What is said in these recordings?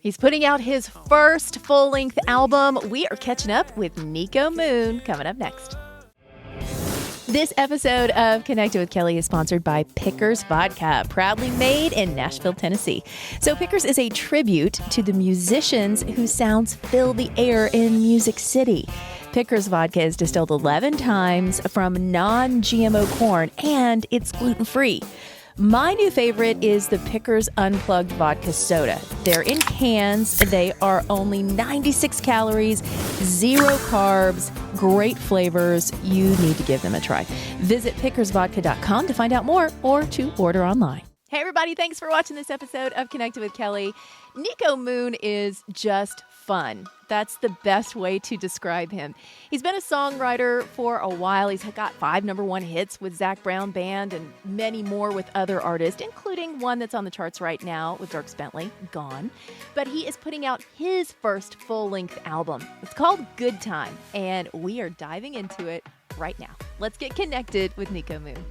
He's putting out his first full-length album. We are catching up with Niko Moon coming up next. This episode of Connected with Kelly is sponsored by Pickers Vodka, proudly made in Nashville, Tennessee. So Pickers is a tribute to the musicians whose sounds fill the air in Music City. Pickers Vodka is distilled 11 times from non-GMO corn, and it's gluten-free. My new favorite is the Pickers Unplugged Vodka Soda. They're in cans. They are only 96 calories, 0 carbs, great flavors. You need to give them a try. Visit pickersvodka.com to find out more or to order online. Hey, everybody. Thanks for watching this episode of Connected with Kelly. Niko Moon is just fun. That's the best way to describe him. He's been a songwriter for a while. He's got 5 #1 hits with Zac Brown Band and many more with other artists, including one that's on the charts right now with Dierks Bentley, Gone. But he is putting out his first full-length album. It's called Good Time, and we are diving into it right now. Let's get connected with Niko Moon.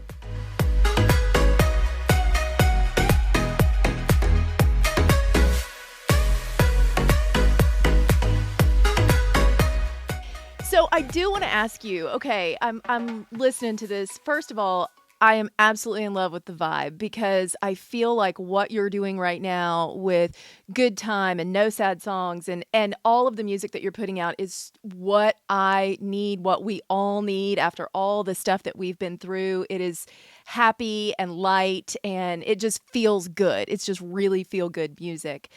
So I do want to ask you, okay, I'm listening to this. First of all, I am absolutely in love with the vibe because I feel like what you're doing right now with Good Time and No Sad Songs and all of the music that you're putting out is what I need, what we all need after all the stuff that we've been through. It is happy and light and it just feels good. It's just really feel good music.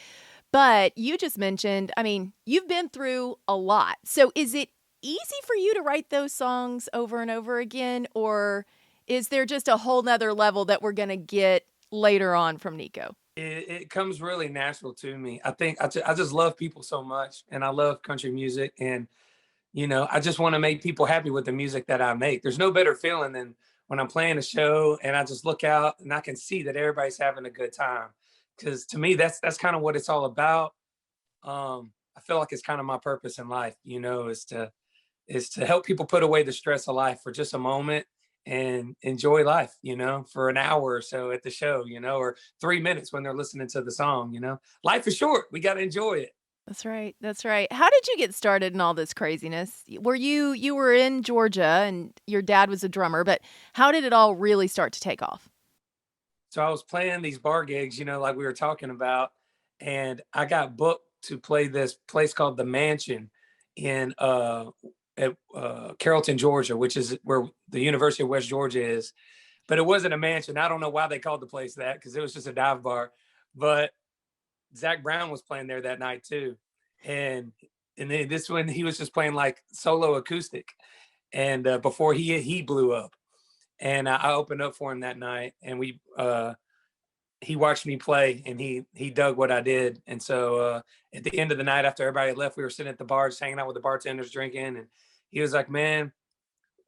But you just mentioned, I mean, you've been through a lot. So is it easy for you to write those songs over and over again, or is there just a whole nother level that we're going to get later on from Niko? It comes really natural to me. I think I just love people so much, and I love country music, and I just want to make people happy with the music that I make. There's no better feeling than when I'm playing a show and I just look out and I can see that everybody's having a good time. Because to me, that's kind of what it's all about. I feel like it's kind of my purpose in life, is to help people put away the stress of life for just a moment and enjoy life, for an hour or so at the show, or 3 minutes when they're listening to the song. Life is short. We got to enjoy it. That's right. That's right. How did you get started in all this craziness? You were in Georgia and your dad was a drummer, but how did it all really start to take off? So I was playing these bar gigs, like we were talking about, and I got booked to play this place called The Mansion in at Carrollton, Georgia, which is where the University of West Georgia is. But it wasn't a mansion. I don't know why they called the place that because it was just a dive bar. But Zac Brown was playing there that night too, and then this one he was just playing like solo acoustic, and before he blew up, and I opened up for him that night, and he watched me play and he dug what I did. And so at the end of the night, after everybody left, we were sitting at the bar, just hanging out with the bartenders, drinking. And he was like, man,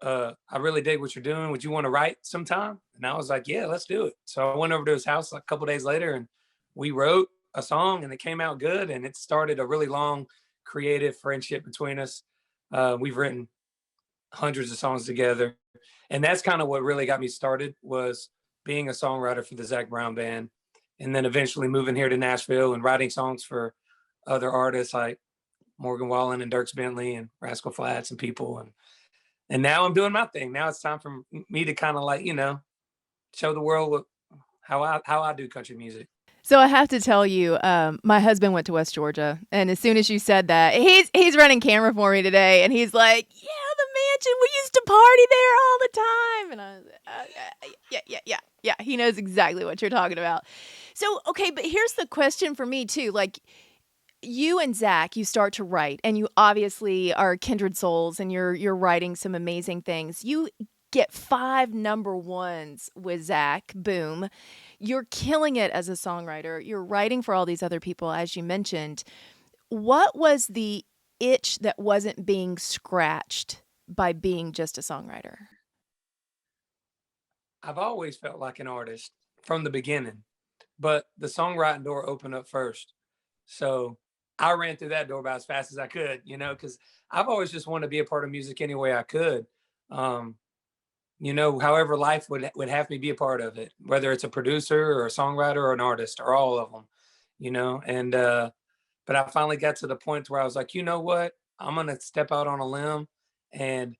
I really dig what you're doing. Would you want to write sometime? And I was like, yeah, let's do it. So I went over to his house like a couple days later and we wrote a song and it came out good. And it started a really long creative friendship between us. We've written hundreds of songs together. And that's kind of what really got me started was being a songwriter for the Zac Brown Band, and then eventually moving here to Nashville and writing songs for other artists like Morgan Wallen and Dierks Bentley and Rascal Flatts and people. And now I'm doing my thing. Now it's time for me to kind of like, show the world how I do country music. So I have to tell you, my husband went to West Georgia, and as soon as you said that, he's running camera for me today, and he's like, "Yeah, the mansion. We used to party there all the time." And I was, yeah. He knows exactly what you're talking about. So okay, but here's the question for me too. Like, you and Zac, you start to write, and you obviously are kindred souls, and you're writing some amazing things. You get 5 #1s with Zac. Boom. You're killing it as a songwriter. You're writing for all these other people, as you mentioned. What was the itch that wasn't being scratched by being just a songwriter? I've always felt like an artist from the beginning, but the songwriting door opened up first. So I ran through that door about as fast as I could, because I've always just wanted to be a part of music any way I could. However life would have me be a part of it, whether it's a producer or a songwriter or an artist or all of them, and But I finally got to the point where I was like, you know what? I'm gonna step out on a limb and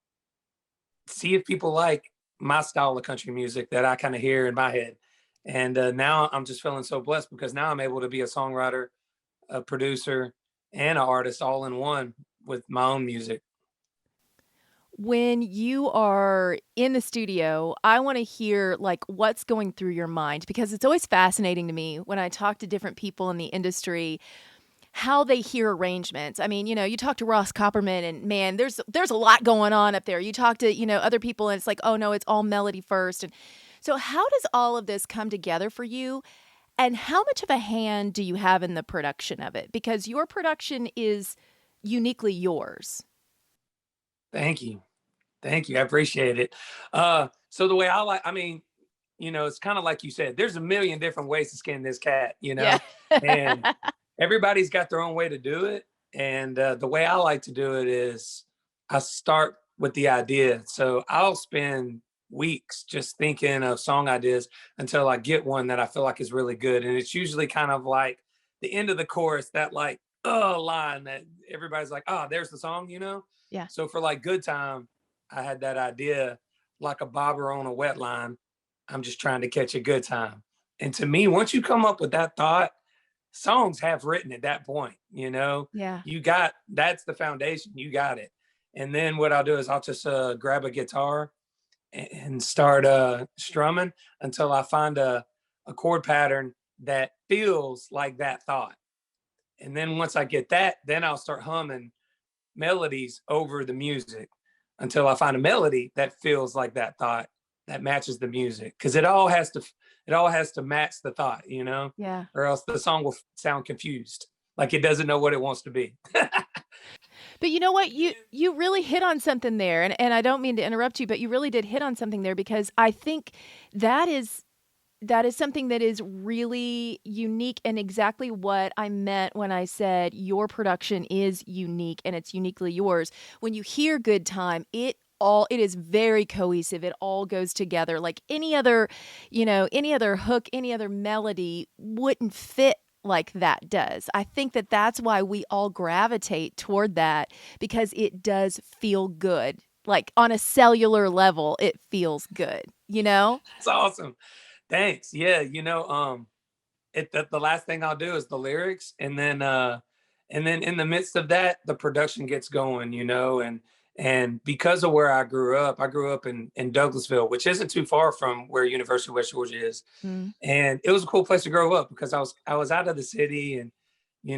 see if people like my style of country music that I kind of hear in my head. And now I'm just feeling so blessed because now I'm able to be a songwriter, a producer, and an artist all in one with my own music. When you are in the studio, I want to hear like what's going through your mind because it's always fascinating to me when I talk to different people in the industry how they hear arrangements. I mean, you talk to Ross Copperman and man, there's a lot going on up there. You talk to, other people and it's like, "Oh no, it's all melody first." And so how does all of this come together for you? And how much of a hand do you have in the production of it? Because your production is uniquely yours. Thank you. Thank you. I appreciate it. So the way I mean, it's kind of like you said, there's a million different ways to skin this cat, Yeah. and everybody's got their own way to do it. And the way I like to do it is I start with the idea. So I'll spend weeks just thinking of song ideas until I get one that I feel like is really good. And it's usually kind of like the end of the chorus, that like, line that everybody's like, oh, there's the song. Yeah. So for like Good Time, I had that idea like a bobber on a wet line. I'm just trying to catch a good time. And to me, once you come up with that thought, songs have written at that point. Yeah. That's the foundation. You got it. And then what I'll do is I'll just grab a guitar and start strumming until I find a chord pattern that feels like that thought. And then once I get that, then I'll start humming melodies over the music until I find a melody that feels like that thought that matches the music. Cause it all has to match the thought, Yeah. or else the song will sound confused. Like it doesn't know what it wants to be. But you know what? You really hit on something there, and I don't mean to interrupt you, but you really did hit on something there because I think that is that is something that is really unique and exactly what I meant when I said your production is unique and it's uniquely yours. When you hear Good Time, it is very cohesive. It all goes together. Like any other hook, any other melody wouldn't fit like that does. I think that that's why we all gravitate toward that because it does feel good. Like on a cellular level, it feels good, you know? It's awesome. Thanks. Yeah. The last thing I'll do is the lyrics, and then in the midst of that the production gets going. And because of where I grew up in Douglasville, which isn't too far from where University of West Georgia is. Mm. And it was a cool place to grow up because I was out of the city, and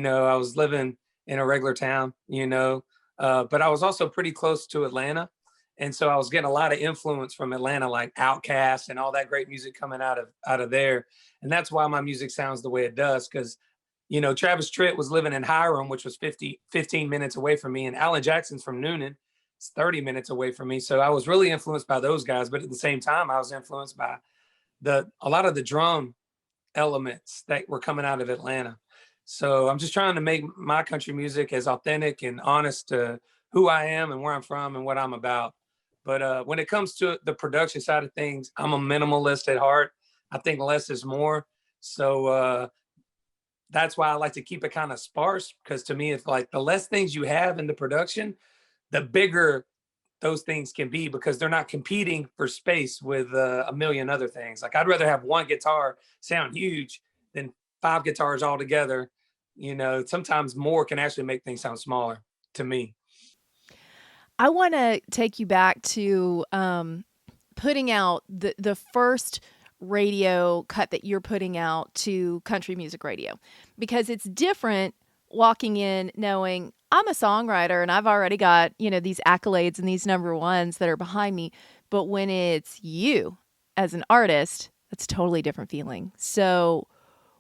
I was living in a regular town. But I was also pretty close to Atlanta, and so I was getting a lot of influence from Atlanta, like Outkast and all that great music coming out of there. And that's why my music sounds the way it does, because Travis Tritt was living in Hiram, which was 15 minutes away from me, and Alan Jackson's from Noonan. It's 30 minutes away from me. So I was really influenced by those guys, but at the same time, I was influenced by a lot of the drum elements that were coming out of Atlanta. So I'm just trying to make my country music as authentic and honest to who I am and where I'm from and what I'm about. But when it comes to the production side of things, I'm a minimalist at heart. I think less is more. So that's why I like to keep it kind of sparse, because to me, it's like the less things you have in the production, the bigger those things can be, because they're not competing for space with a million other things. Like I'd rather have one guitar sound huge than five guitars all together. Sometimes more can actually make things sound smaller to me. I want to take you back to putting out the first radio cut that you're putting out to country music radio, because it's different walking in knowing I'm a songwriter and I've already got, these accolades and these number ones that are behind me. But when it's you as an artist, that's a totally different feeling. So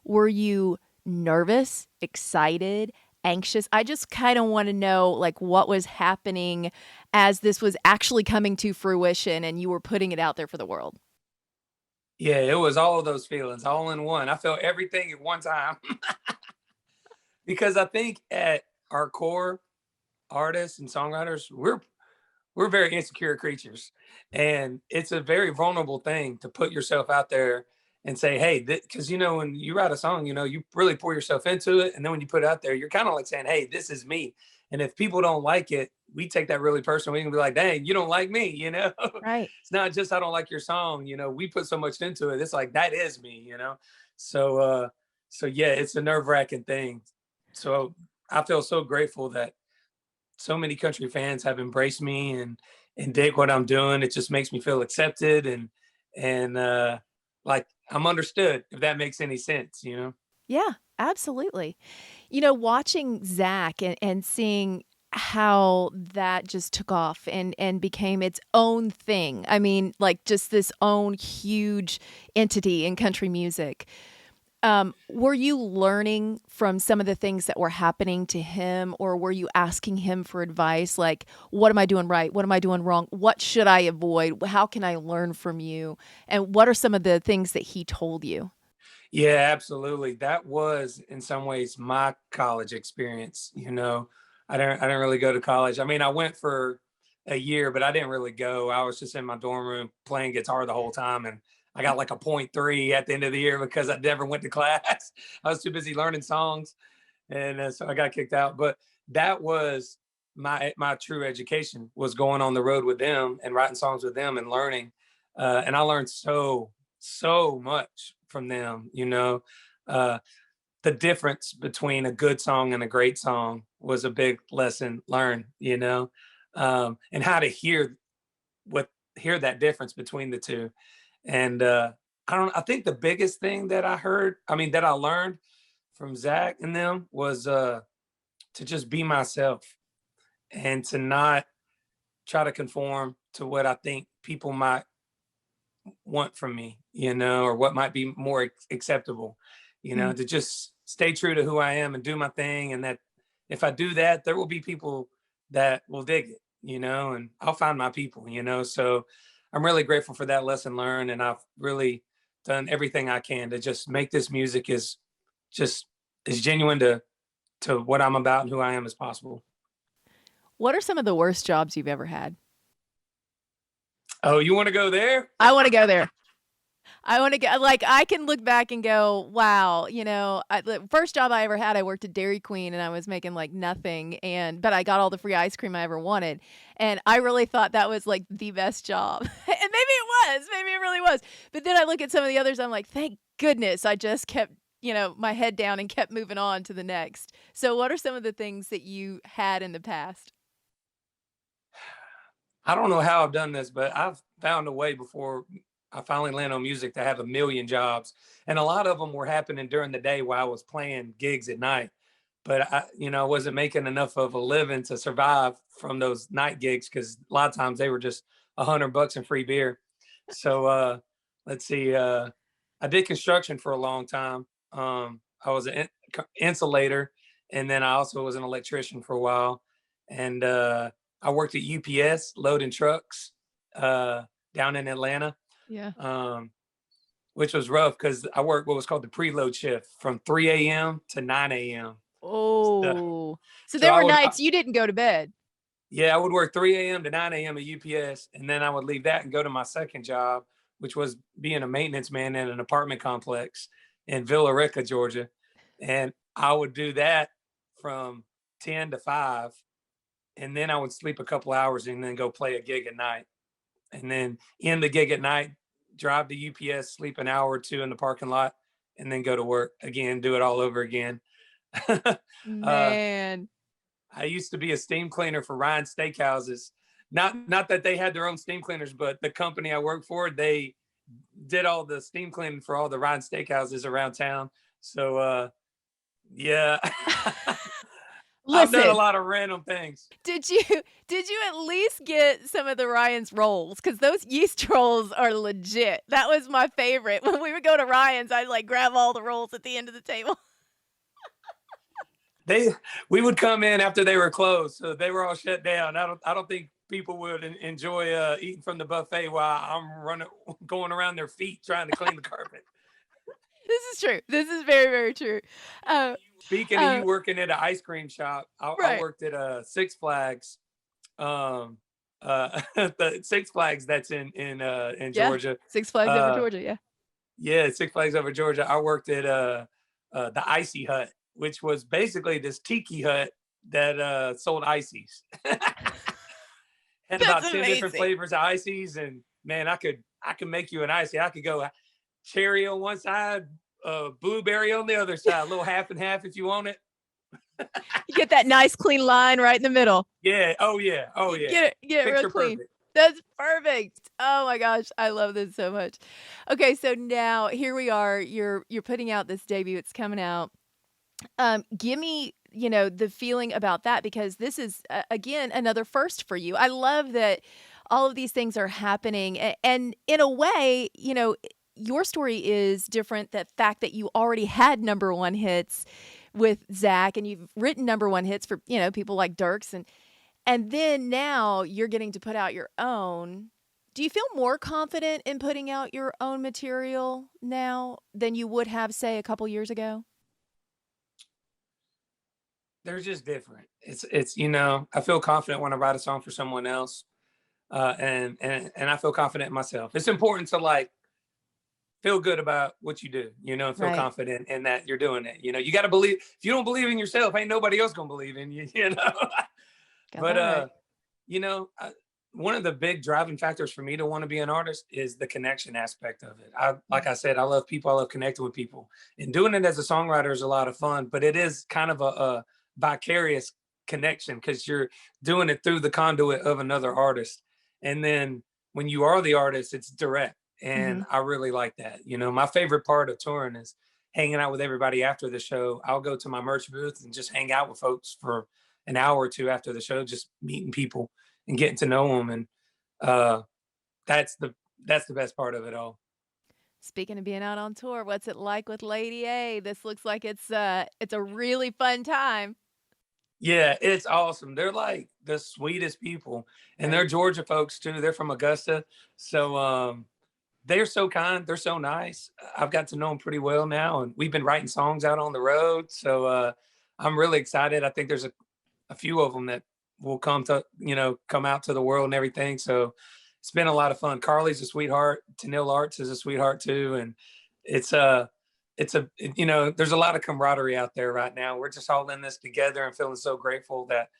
were you nervous, excited, anxious? I just kind of want to know like what was happening as this was actually coming to fruition and you were putting it out there for the world. Yeah, it was all of those feelings all in one. I felt everything at one time. Because I think at our core, artists and songwriters, we're very insecure creatures, and it's a very vulnerable thing to put yourself out there and say, hey, because when you write a song, you really pour yourself into it, and then when you put it out there, you're kind of like saying, hey, this is me. And if people don't like it, we take that really personal. We can be like, dang, you don't like me. Right. It's not just I don't like your song. We put so much into it. It's like that is me. So yeah, it's a nerve-wracking thing. So I feel so grateful that so many country fans have embraced me and dig what I'm doing. It just makes me feel accepted and like I'm understood, if that makes any sense. Yeah, absolutely. Watching Zach and seeing how that just took off and became its own thing. I mean, like just this own huge entity in country music. Were you learning from some of the things that were happening to him, or were you asking him for advice? Like, what am I doing right? What am I doing wrong? What should I avoid? How can I learn from you? And what are some of the things that he told you? Yeah, absolutely. That was in some ways my college experience. I didn't really go to college. I mean, I went for a year, but I didn't really go. I was just in my dorm room playing guitar the whole time, and I got like a 0.3 at the end of the year because I never went to class. I was too busy learning songs, and so I got kicked out. But that was my true education, was going on the road with them and writing songs with them and learning. And I learned so much from them. Uh, the difference between a good song and a great song was a big lesson learned. And how to hear that difference between the two. And I think the biggest thing that that I learned from Zach and them was to just be myself and to not try to conform to what I think people might want from me, or what might be more acceptable, Mm. to just stay true to who I am and do my thing. And that if I do that, there will be people that will dig it, and I'll find my people. So I'm really grateful for that lesson learned. And I've really done everything I can to just make this music just as genuine to what I'm about and who I am as possible. What are some of the worst jobs you've ever had? Oh, you want to go there? I want to go there. I want to go. Like, I can look back and go, wow, the first job I ever had, I worked at Dairy Queen and I was making like nothing. But I got all the free ice cream I ever wanted. And I really thought that was like the best job. And maybe it was, maybe it really was. But then I look at some of the others, I'm like, thank goodness I just kept, my head down and kept moving on to the next. So, what are some of the things that you had in the past? I don't know how I've done this, but I've found a way before I finally land on music to have a million jobs. And a lot of them were happening during the day while I was playing gigs at night. But I wasn't making enough of a living to survive from those night gigs, because a lot of times they were just $100 and free beer. So let's see. I did construction for a long time. I was an insulator, and then I also was an electrician for a while. And I worked at UPS loading trucks down in Atlanta, Yeah. um, which was rough because I worked what was called the preload shift from 3 a.m. to 9 a.m. So, Oh, so so there were nights you didn't go to bed. yeah, I would work 3 a.m. to 9 a.m. at UPS, and then I would leave that and go to my second job, which was being a maintenance man in an apartment complex in Villa Rica, Georgia. And I would do that from 10 to 5, and then I would sleep a couple hours and then go play a gig at night. And then end the gig at night, drive to UPS, sleep an hour or two in the parking lot, and then go to work again, do it all over again. uh, Man. I used to be a steam cleaner for Ryan Steakhouses. Not that they had their own steam cleaners, but the company I worked for, they did all the steam cleaning for all the Ryan Steakhouses around town. So yeah, I've done a Listen, lot of random things. did you did you at least get some of the Ryan's rolls? Because those yeast rolls are legit. That was my favorite. When we would go to Ryan's, I'd like grab all the rolls at the end of the table. They We would come in after they were closed, so they were all shut down. I don't think people would enjoy eating from the buffet while I'm going around their feet trying to clean the carpet. This is true. This is very, very true. Uh, Speaking of uh, you working at an ice cream shop, I right. worked at a Six Flags, the Six Flags that's in Yeah. Georgia. Six Flags over Uh, Georgia. Yeah. Yeah, Six Flags Over Georgia. I worked at the Icy Hut, which was basically this tiki hut that sold ices. Had That's about 10 different amazing. flavors of ices, and man, I could make you an icy. I could go cherry on one side, blueberry on the other side, a little half and half if you want it. You get that nice clean line right in the middle. Yeah. Oh yeah. Oh You yeah. get it real Picture clean. perfect. That's perfect. Oh my gosh, I love this so much. Okay, so now here we are. You're putting out this debut. It's coming out. Give me, the feeling about that because this is again another first for you. I love that all of these things are happening, and in a way, your story is different. The fact that you already had number one hits with Zach, and you've written number one hits for people like Dirks, and then now you're getting to put out your own. Do you feel more confident in putting out your own material now than you would have, say, a couple years ago? They're just different. It's I feel confident when I write a song for someone else, and I feel confident in myself. It's important to like feel good about what you do, and feel Right. confident in that you're doing it. You got to believe. If you don't believe in yourself, ain't nobody else gonna believe in you. Got But that right. you know, I, one of the big driving factors for me to want to be an artist is the connection aspect of it. Like I said, I love people. I love connecting with people, and doing it as a songwriter is a lot of fun. But it is kind of a vicarious connection because you're doing it through the conduit of another artist, and then when you are the artist, it's direct, and Mhm. I really like that. My favorite part of touring is hanging out with everybody after the show. I'll go to my merch booth and just hang out with folks for an hour or two after the show, just meeting people and getting to know them. And uh, that's the best part of it all. Speaking of being out on tour, what's it like with Lady A? This looks like it's a really fun time. Yeah, it's awesome. They're like the sweetest people, and Right. they're Georgia folks too. They're from Augusta, so they're so kind. They're so nice. I've got to know them pretty well now, and we've been writing songs out on the road. So I'm really excited. I think there's a few of them that will come out to the world and everything. So it's been a lot of fun. Carly's a sweetheart. Tanil Arts is a sweetheart too, and it's there's a lot of camaraderie out there right now. We're just all in this together and feeling so grateful that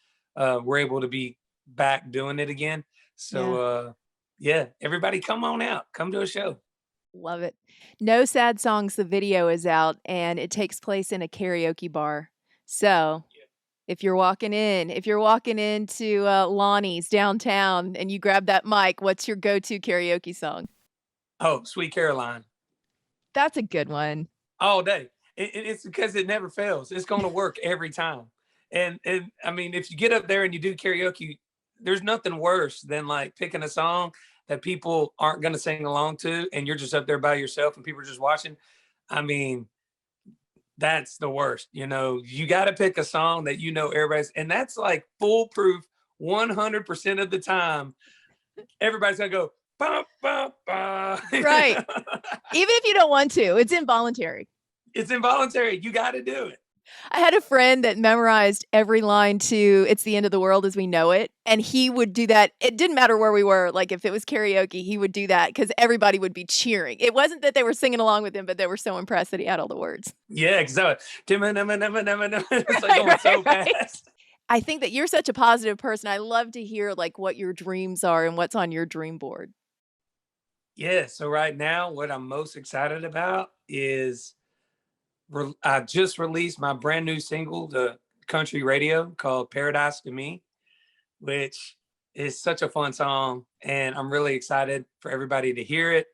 we're able to be back doing it again. So Yeah. yeah, everybody come on out, come to a show. Love it. No Sad Songs, the video is out, and it takes place in a karaoke bar. So, if you're walking into, Lonnie's downtown and you grab that mic, what's your go-to karaoke song? Oh, Sweet Caroline, That's a good one. all day. It's because it never fails. It's going to work every time. And I mean, if you get up there and you do karaoke, there's nothing worse than like picking a song that people aren't going to sing along to, and you're just up there by yourself and people are just watching. I mean, that's the worst. You got to pick a song that everybody's, and that's like foolproof 100% of the time. Everybody's gonna go ba ba ba. Right. Even if you don't want to, it's involuntary. It's involuntary. You got to do it. I had a friend that memorized every line to "It's the End of the World as We Know It," and he would do that. It didn't matter where we were, like, if it was karaoke, he would do that because everybody would be cheering. It wasn't that they were singing along with him, but they were so impressed that he had all the words. Yeah, exactly. It's like Right, going so right. fast. I think that you're such a positive person. I love to hear, like, what your dreams are and what's on your dream board. Yeah. So right now, what I'm most excited about is I just released my brand new single to country radio called "Paradise to Me," which is such a fun song, and I'm really excited for everybody to hear it.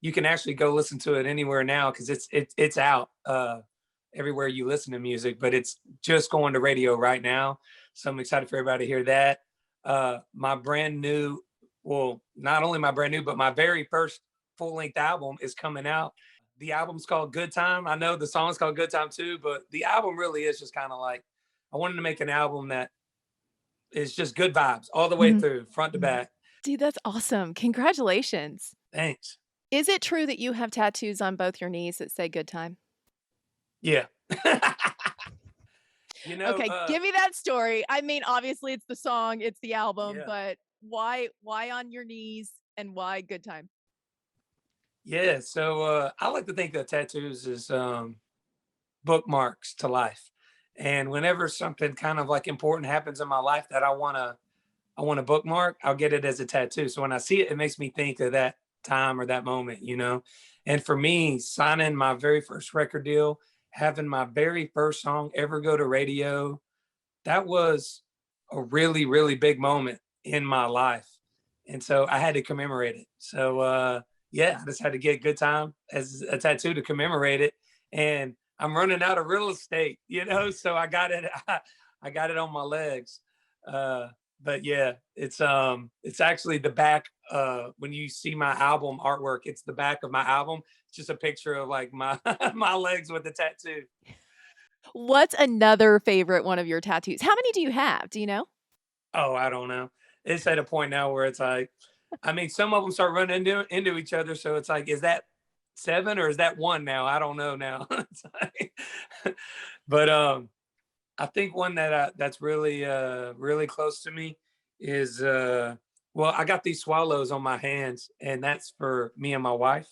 You can actually go listen to it anywhere now because it's out everywhere you listen to music, but it's just going to radio right now. So I'm excited for everybody to hear that. My brand new, well, not only my brand new, but my very first full length album is coming out. The album's called Good Time. I know the song's called Good Time too, but the album really is just kind of like I wanted to make an album that is just good vibes all the way Mhm. through, front to back. Dude, that's awesome. Congratulations. Thanks. Is it true that you have tattoos on both your knees that say "Good Time"? Yeah. you know, Okay, uh, give me that story. I mean, obviously it's the song, it's the album, yeah. but why on your knees and why "Good Time"? Yeah, so I like to think that tattoos is bookmarks to life. And whenever something kind of like important happens in my life that I want to bookmark, I'll get it as a tattoo. So when I see it, it makes me think of that time or that moment, you know. And for me, signing my very first record deal, having my very first song ever go to radio, that was a really, really big moment in my life. And so I had to commemorate it. So yeah, I just had to get good time as a tattoo to commemorate it. And I'm running out of real estate, you know, so I got it, I got it on my legs. Uh, but yeah, it's actually the back when you see my album artwork, it's the back of my album. It's just a picture of like my my legs with the tattoo. What's another favorite one of your tattoos? How many do you have? Do you know? Oh, I don't know. It's at a point now where it's like, I mean, some of them start running into each other, so it's like, is that 7 or is that 1 now? I don't know now. It's like but, I think one that that's really, really close to me is, well, I got these swallows on my hands, and that's for me and my wife.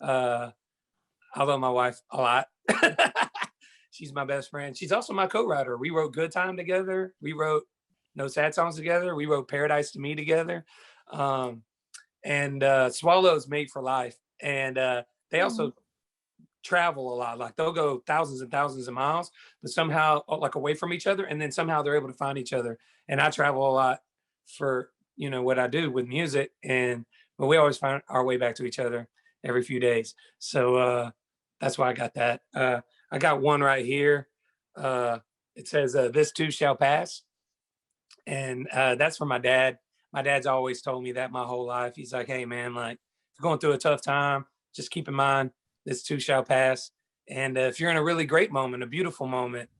Uh, I love my wife a lot. She's my best friend. She's also my co-writer. We wrote Good Time together. We wrote No Sad Songs together. We wrote Paradise to Me together. Um, and Swallows made for life. And they Mm. also travel a lot. Like they'll go thousands and thousands of miles, but somehow like away from each other, and then somehow they're able to find each other. And I travel a lot for what I do with music, and but we always find our way back to each other every few days. So that's why I got that. I got one right here. It says, "This too shall pass," and that's for my dad. My dad's always told me that my whole life. He's like, "Hey, man, like if you're going through a tough time, just keep in mind this too shall pass. And if you're in a really great moment, a beautiful moment,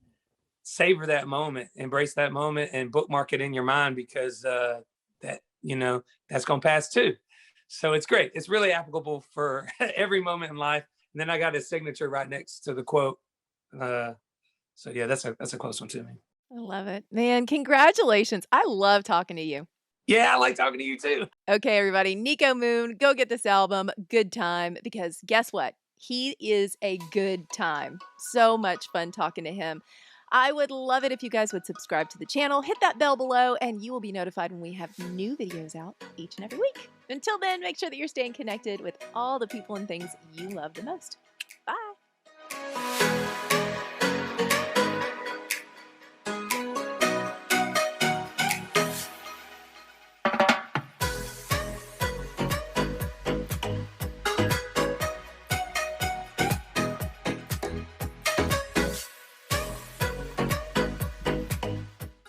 savor that moment, embrace that moment, and bookmark it in your mind because that that's gonna pass too." So it's great. It's really applicable for every moment in life. And then I got his signature right next to the quote. Uh, so yeah, that's a close one to me. I love it. Man, congratulations. I love talking to you. Yeah, I like talking to you too. Okay, everybody, Niko Moon, go get this album, Good Time, because guess what? He is a good time. So much fun talking to him. I would love it if you guys would subscribe to the channel, hit that bell below, and you will be notified when we have new videos out each and every week. Until then, make sure that you're staying connected with all the people and things you love the most. Bye.